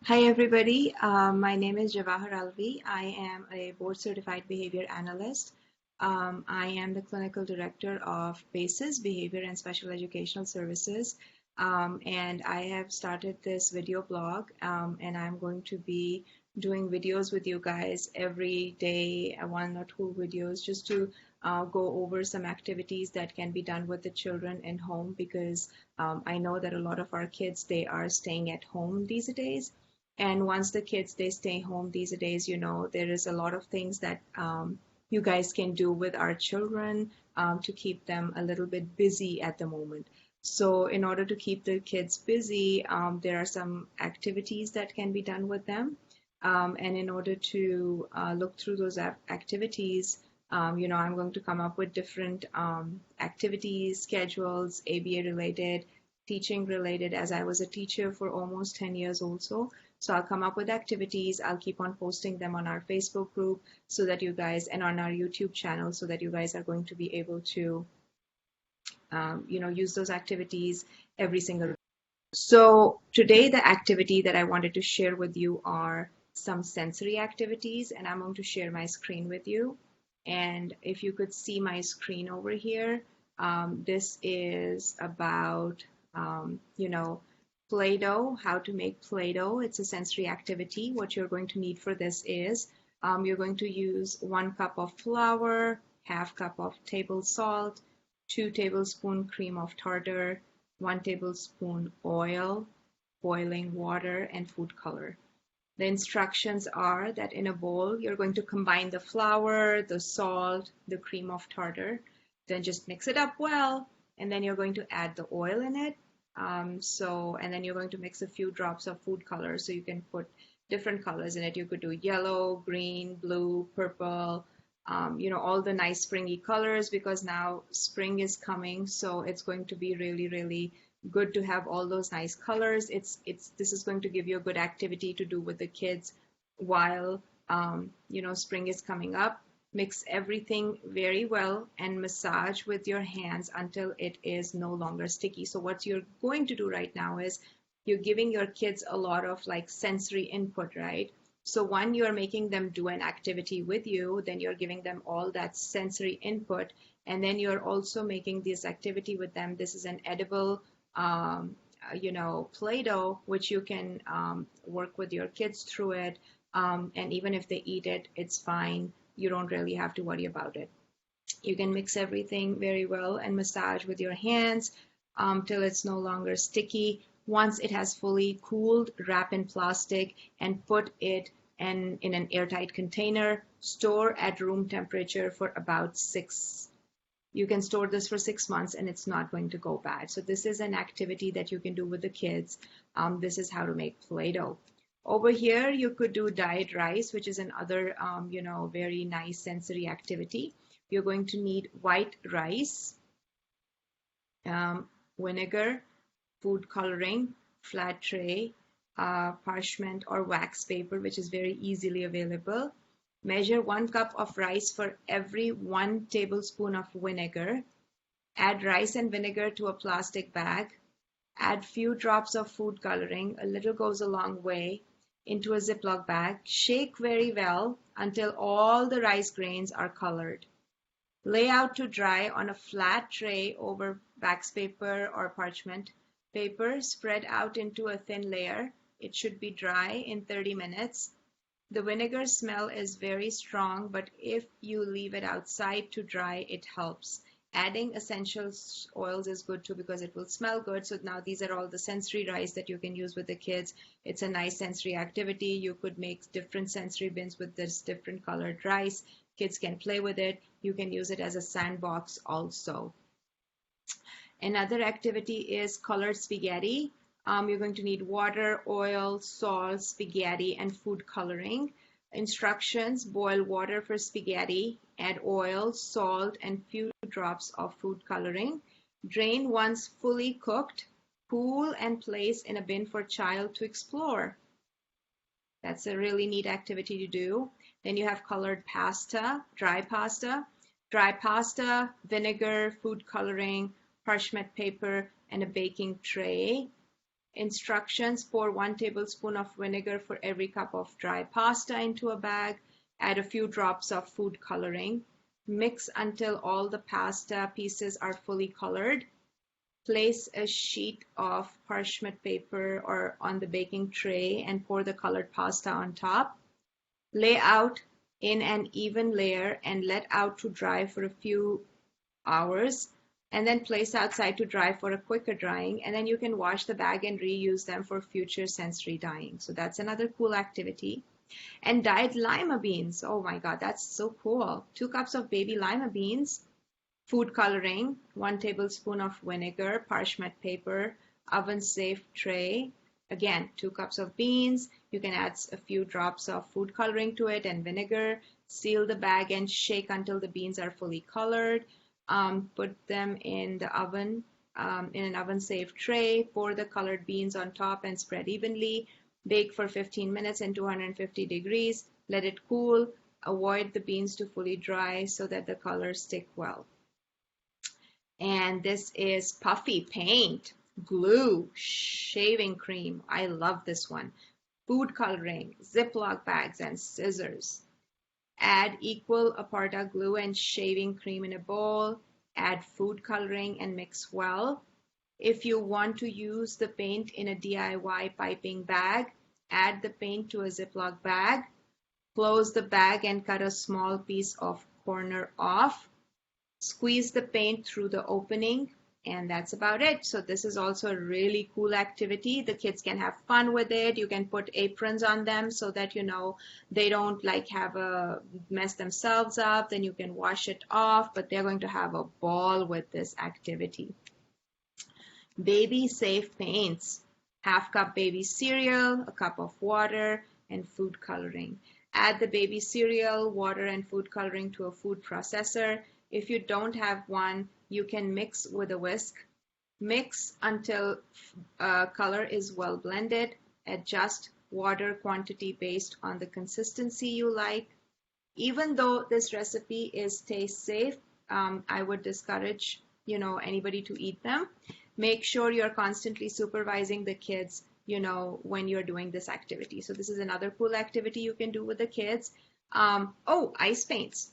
Hi everybody, my name is Jawahar Alvi. I am a board certified behavior analyst. I am the clinical director of BASIS, Behavior and Special Educational Services. And I have started this video blog, and I'm going to be doing videos with you guys every day, one or two videos, just to go over some activities that can be done with the children in home, because I know that a lot of our kids, they are staying at home these days. And once the kids, they stay home these days, there is a lot of things that you guys can do with our children to keep them a little bit busy at the moment. So in order to keep the kids busy, there are some activities that can be done with them. And in order to look through those activities, I'm going to come up with different activities, schedules, ABA related, teaching related, as I was a teacher for almost 10 years also. So I'll come up with activities. I'll keep on posting them on our Facebook group so that you guys, and on our YouTube channel, so that you guys are going to be able to, use those activities every single day. So today, the activity that I wanted to share with you are some sensory activities, and I'm going to share my screen with you. And if you could see my screen over here, this is about, Play-Doh, how to make Play-Doh. It's a sensory activity. What you're going to need for this is you're going to use 1 cup of flour, half cup of table salt, 2 tablespoon cream of tartar, 1 tablespoon oil, boiling water, and food color. The instructions are that in a bowl, you're going to combine the flour, the salt, the cream of tartar, then just mix it up well, and then you're going to add the oil in it. And then you're going to mix a few drops of food color, so you can put different colors in it. You could do yellow, green, blue, purple, all the nice springy colors, because now spring is coming, so it's going to be really, really good to have all those nice colors. This is going to give you a good activity to do with the kids while spring is coming up. Mix everything very well and massage with your hands until it is no longer sticky. So what you're going to do right now is you're giving your kids a lot of like sensory input, right? So when you're making them do an activity with you, then you're giving them all that sensory input, and then you're also making this activity with them. This is an edible Play-Doh, which you can work with your kids through it. And even if they eat it, it's fine. You don't really have to worry about it. You can mix everything very well and massage with your hands till it's no longer sticky. Once it has fully cooled, wrap in plastic and put it in an airtight container. Store at room temperature for about 6. You can store this for 6 months and it's not going to go bad. So this is an activity that you can do with the kids. This is how to make Play-Doh. Over here, you could do dyed rice, which is another, very nice sensory activity. You're going to need white rice, vinegar, food coloring, flat tray, parchment or wax paper, which is very easily available. Measure 1 cup of rice for every 1 tablespoon of vinegar. Add rice and vinegar to a plastic bag. Add few drops of food coloring, a little goes a long way, into a Ziploc bag. Shake very well until all the rice grains are colored. Lay out to dry on a flat tray over wax paper or parchment paper. Spread out into a thin layer. It should be dry in 30 minutes. The vinegar smell is very strong, but if you leave it outside to dry, it helps. Adding essential oils is good too, because it will smell good. So now these are all the sensory rice that you can use with the kids. It's a nice sensory activity. You could make different sensory bins with this different colored rice. Kids can play with it. You can use it as a sandbox also. Another activity is colored spaghetti. You're going to need water, oil, salt, spaghetti, and food coloring. Instructions: boil water for spaghetti, add oil, salt, and few drops of food coloring. Drain once fully cooked, cool, and place in a bin for child to explore. That's a really neat activity to do. Then you have colored pasta, dry pasta, vinegar, food coloring, parchment paper, and a baking tray. Instructions: pour 1 tablespoon of vinegar for every cup of dry pasta into a bag. Add a few drops of food coloring. Mix until all the pasta pieces are fully colored. Place a sheet of parchment paper or on the baking tray and pour the colored pasta on top. Lay out in an even layer and let out to dry for a few hours, and then place outside to dry for a quicker drying, and then you can wash the bag and reuse them for future sensory dyeing. So that's another cool activity. And dyed lima beans. Oh my God, that's so cool. 2 cups of baby lima beans, food coloring, 1 tablespoon of vinegar, parchment paper, oven safe tray. Again, 2 cups of beans. You can add a few drops of food coloring to it and vinegar. Seal the bag and shake until the beans are fully colored. Put them in the oven, in an oven safe tray. Pour the colored beans on top and spread evenly. Bake for 15 minutes in 250 degrees. Let it cool. Avoid the beans to fully dry so that the colors stick well. And this is puffy paint, glue, shaving cream. I love this one. Food coloring, Ziploc bags, and scissors. Add equal Aparta glue and shaving cream in a bowl. Add food coloring and mix well. If you want to use the paint in a DIY piping bag, add the paint to a Ziploc bag. Close the bag and cut a small piece of corner off. Squeeze the paint through the opening, and that's about it. So this is also a really cool activity. The kids can have fun with it. You can put aprons on them so that they don't like have a mess themselves up. Then you can wash it off, but they're going to have a ball with this activity. Baby safe paints: 1/2 cup baby cereal, a cup of water, and food coloring. Add the baby cereal, water, and food coloring to a food processor. If you don't have one, you can mix with a whisk. Mix until color is well blended. Adjust water quantity based on the consistency you like. Even though this recipe is taste safe, I would discourage anybody to eat them. Make sure you're constantly supervising the kids when you're doing this activity. So this is another cool activity you can do with the kids. Ice paints.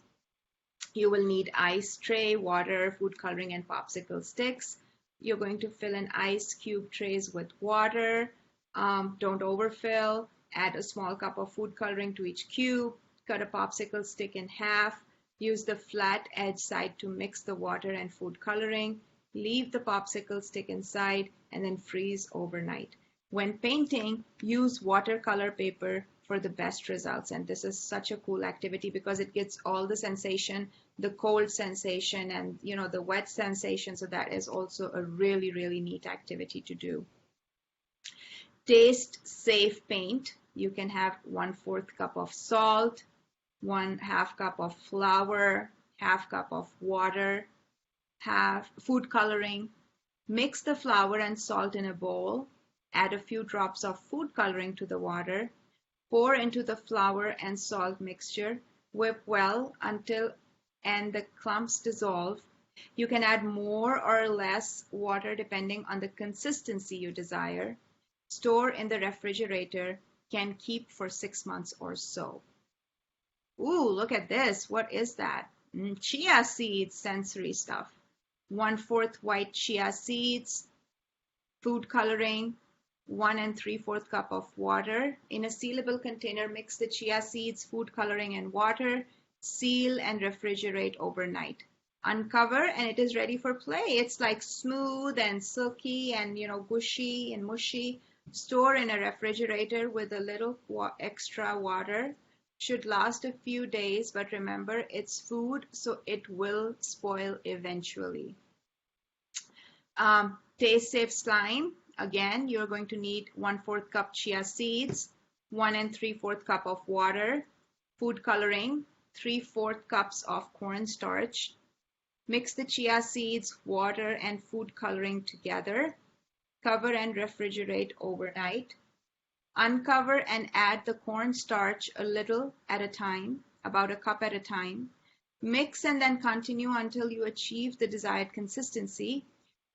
You will need ice tray, water, food coloring, and popsicle sticks. You're going to fill in ice cube trays with water. Don't overfill. Add a small cup of food coloring to each cube. Cut a popsicle stick in half. Use the flat edge side to mix the water and food coloring. Leave the popsicle stick inside and then freeze overnight. When painting, use watercolor paper for the best results. And this is such a cool activity because it gets all the sensation, the cold sensation, and the wet sensation. So that is also a really, really neat activity to do. Taste safe paint. You can have 1/4 cup of salt, 1/2 cup of flour, 1/2 cup of water, half food coloring. Mix the flour and salt in a bowl. Add a few drops of food coloring to the water. Pour into the flour and salt mixture. Whip well until the clumps dissolve. You can add more or less water depending on the consistency you desire. Store in the refrigerator. Can keep for 6 months or so. Ooh, look at this. What is that? Chia seeds, sensory stuff. 1/4 white chia seeds, food coloring, 1 3/4 cup of water. In a sealable container, mix the chia seeds, food coloring, and water. Seal and refrigerate overnight. Uncover and it is ready for play. It's like smooth and silky and gushy and mushy. Store in a refrigerator with a little extra water. Should last a few days, but remember it's food, so it will spoil eventually. Taste safe slime. Again, you're going to need 1/4 cup chia seeds, 1 3/4 cup of water, food coloring, 3/4 cups of cornstarch. Mix the chia seeds, water, and food coloring together. Cover and refrigerate overnight. Uncover and add the cornstarch a little at a time, about a cup at a time. Mix and then continue until you achieve the desired consistency.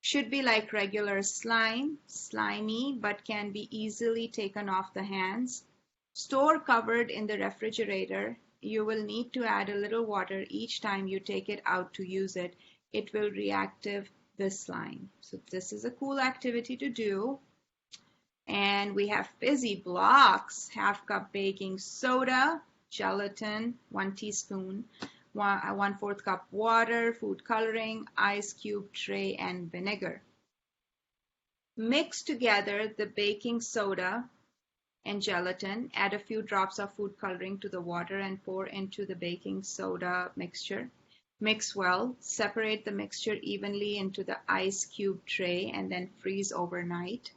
Should be like regular slime, slimy, but can be easily taken off the hands. Store covered in the refrigerator. You will need to add a little water each time you take it out to use it. It will reactive the slime. So this is a cool activity to do. And we have fizzy blocks, half cup baking soda, gelatin, 1 teaspoon, 1/4 cup water, food coloring, ice cube tray, and vinegar. Mix together the baking soda and gelatin. Add a few drops of food coloring to the water and pour into the baking soda mixture. Mix well. Separate the mixture evenly into the ice cube tray and then freeze overnight.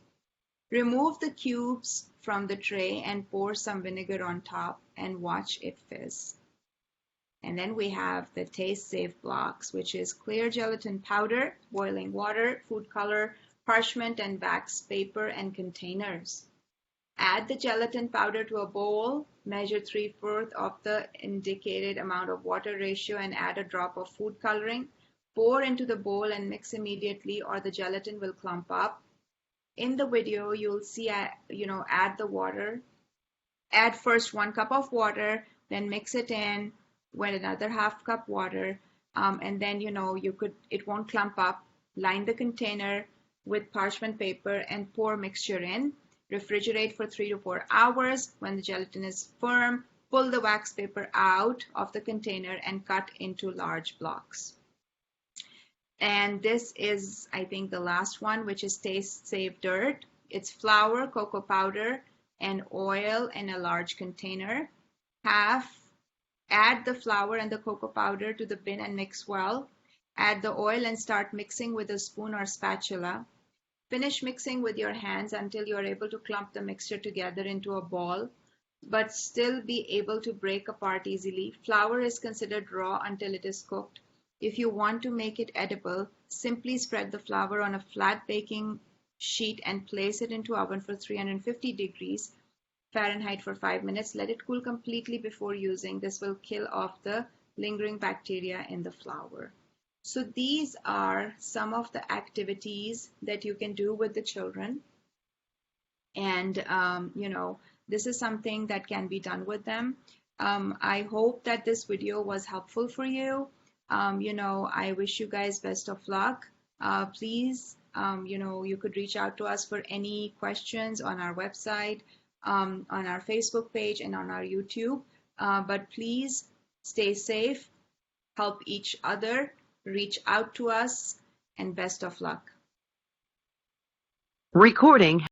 Remove the cubes from the tray and pour some vinegar on top and watch it fizz. And then we have the Taste Safe blocks, which is clear gelatin powder, boiling water, food color, parchment and wax paper, and containers. Add the gelatin powder to a bowl, measure 3/4 of the indicated amount of water ratio and add a drop of food coloring. Pour into the bowl and mix immediately or the gelatin will clump up. In the video, you'll see, add the water. Add first 1 cup of water, then mix it in with another half cup water, and then it won't clump up. Line the container with parchment paper and pour mixture in. Refrigerate for 3 to 4 hours. When the gelatin is firm, pull the wax paper out of the container and cut into large blocks. And this is, I think, the last one, which is Taste Safe Dirt. It's flour, cocoa powder, and oil in a large container. Add the flour and the cocoa powder to the bin and mix well. Add the oil and start mixing with a spoon or spatula. Finish mixing with your hands until you are able to clump the mixture together into a ball, but still be able to break apart easily. Flour is considered raw until it is cooked. If you want to make it edible, simply spread the flour on a flat baking sheet and place it into oven for 350 degrees Fahrenheit for 5 minutes. Let it cool completely before using. This will kill off the lingering bacteria in the flour. So these are some of the activities that you can do with the children. And, this is something that can be done with them. I hope that this video was helpful for you. I wish you guys best of luck. Please, you could reach out to us for any questions on our website, on our Facebook page, and on our YouTube. But please stay safe, help each other, reach out to us, and best of luck. Recording